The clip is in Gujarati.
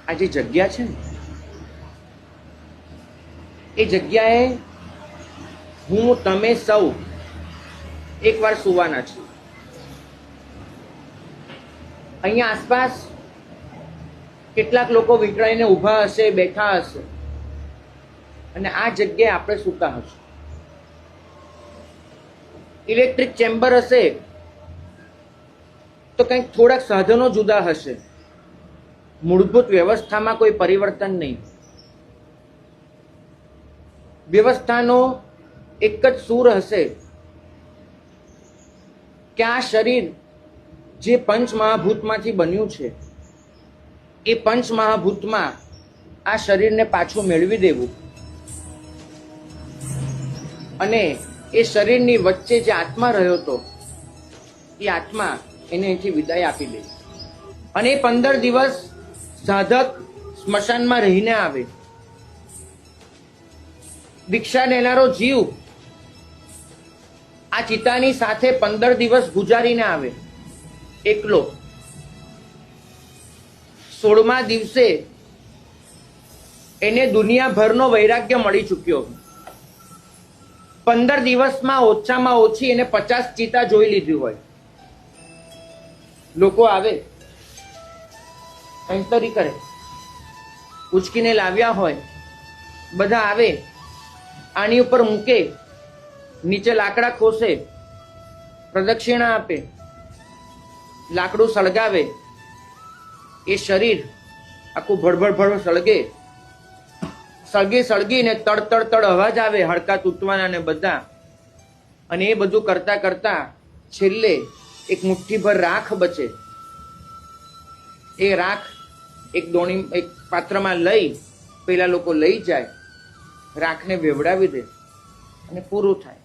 આ જે જગ્યા છે ને, એ જગ્યાએ હું તમે સૌ એકવાર સુવાના છીએ. અહીંયા આસપાસ કેટલાક લોકો વિટળાઈને ઊભા હશે, બેઠા હશે, અને આ જગ્યાએ આપણે સૂતા હશું. ઇલેક્ટ્રિક ચેમ્બર હશે તો કંઈક થોડાક સાધનો જુદા હશે, મૂળભૂત વ્યવસ્થામાં કોઈ પરિવર્તન નહીં. વ્યવસ્થાનો એક જ સૂર હશે કે આ શરીર જે પંચમહાભૂતમાંથી બન્યું છે, એ પંચમહાભૂતમાં આ શરીરને પાછું મેળવી દેવું, અને એ શરીરની વચ્ચે જે આત્મા રહ્યો હતો, એ આત્મા એને અહીંથી વિદાય આપી દે. અને 15 દિવસ સાધક સ્મશાનમાં રહીને આવે. દીક્ષા લેનારો જીવ આ ચિતાની સાથે 15 દિવસ ગુજારીને આવે એકલો. 16મા દિવસે એને દુનિયાભરનો વૈરાગ્ય મળી ચૂક્યો. 15 દિવસમાં ઓછામાં ઓછી એને 50 ચિતા જોઈ લીધી હોય. લોકો આવે, કંઈતરી કરે, ઉચકીને લાવ્યા હોય, બધા આવે, આની ઉપર મૂકે, નીચે લાકડા ખોસે, પ્રદક્ષિણા આપે, લાકડું સળગાવે, એ શરીર આખું ભડભડ સળગે, સળગીને તડ અવાજ આવે, હડકા તૂટવાના ને બધા. અને એ બધું કરતા કરતા છેલ્લે એક મુઠ્ઠીભર રાખ બચે. એ રાખ એક પાત્રમાં લઈ પેલા લોકો લઈ જાય, રાખને વેવડાવી દે અને પૂરું થાય.